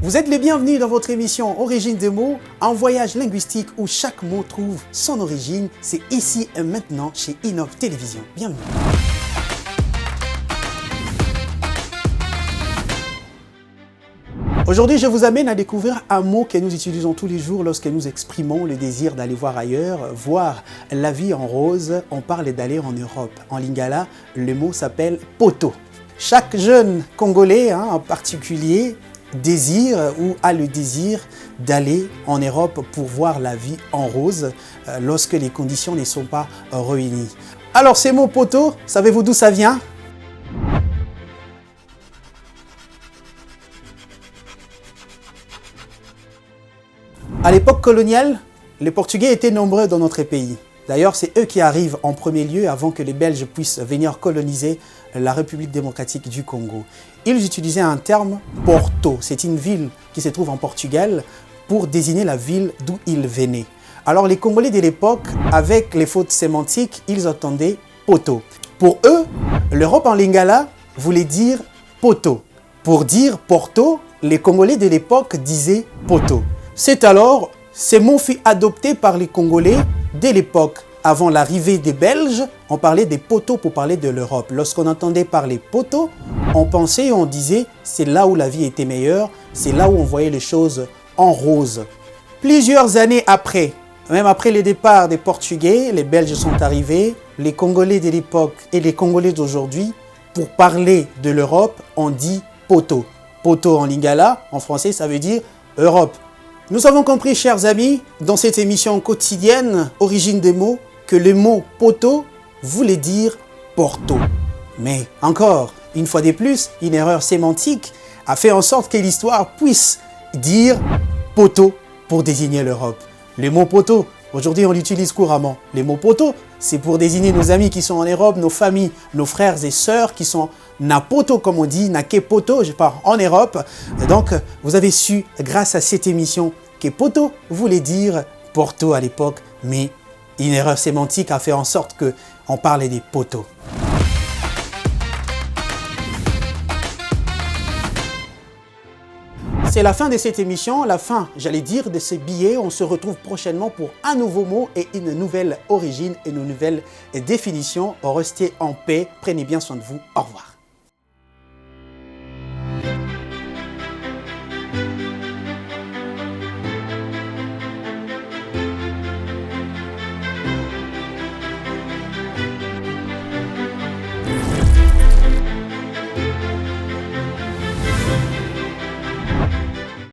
Vous êtes les bienvenus dans votre émission Origine des mots, un voyage linguistique où chaque mot trouve son origine. C'est ici et maintenant chez Innov Télévision. Bienvenue. Aujourd'hui, je vous amène à découvrir un mot que nous utilisons tous les jours lorsque nous exprimons le désir d'aller voir ailleurs, voir la vie en rose. On parle d'aller en Europe. En lingala, le mot s'appelle poto. Chaque jeune Congolais, en particulier, désire ou a le désir d'aller en Europe pour voir la vie en rose lorsque les conditions ne sont pas réunies. Alors ces mots poto, savez-vous d'où ça vient? À l'époque coloniale, les Portugais étaient nombreux dans notre pays. D'ailleurs, c'est eux qui arrivent en premier lieu avant que les Belges puissent venir coloniser la République démocratique du Congo. Ils utilisaient un terme Porto. C'est une ville qui se trouve en Portugal pour désigner la ville d'où ils venaient. Alors les Congolais de l'époque, avec les fautes sémantiques, ils entendaient poto. Pour eux, l'Europe en lingala voulait dire poto. Pour dire Porto, les Congolais de l'époque disaient poto. C'est alors, ce mot fut adopté par les Congolais dès l'époque. Avant l'arrivée des Belges, on parlait des poteaux pour parler de l'Europe. Lorsqu'on entendait parler poteaux, on pensait et on disait c'est là où la vie était meilleure, c'est là où on voyait les choses en rose. Plusieurs années après, même après le départ des Portugais, les Belges sont arrivés, les Congolais de l'époque et les Congolais d'aujourd'hui, pour parler de l'Europe, on dit poteau. Poteau en lingala, en français, ça veut dire Europe. Nous avons compris, chers amis, dans cette émission quotidienne, Origine des mots, que le mot poteau voulait dire Porto. Mais encore, une fois de plus, une erreur sémantique a fait en sorte que l'histoire puisse dire poteau pour désigner l'Europe. Le mot poteau, aujourd'hui on l'utilise couramment. Le mot poteau, c'est pour désigner nos amis qui sont en Europe, nos familles, nos frères et sœurs qui sont na poto comme on dit, na ke poto, je parle en Europe. Et donc, vous avez su, grâce à cette émission, que poto voulait dire Porto à l'époque, mais une erreur sémantique a fait en sorte qu'on parlait des poteaux. C'est la fin de cette émission, la fin, j'allais dire, de ce billet. On se retrouve prochainement pour un nouveau mot et une nouvelle origine et une nouvelle définition. Restez en paix, prenez bien soin de vous. Au revoir.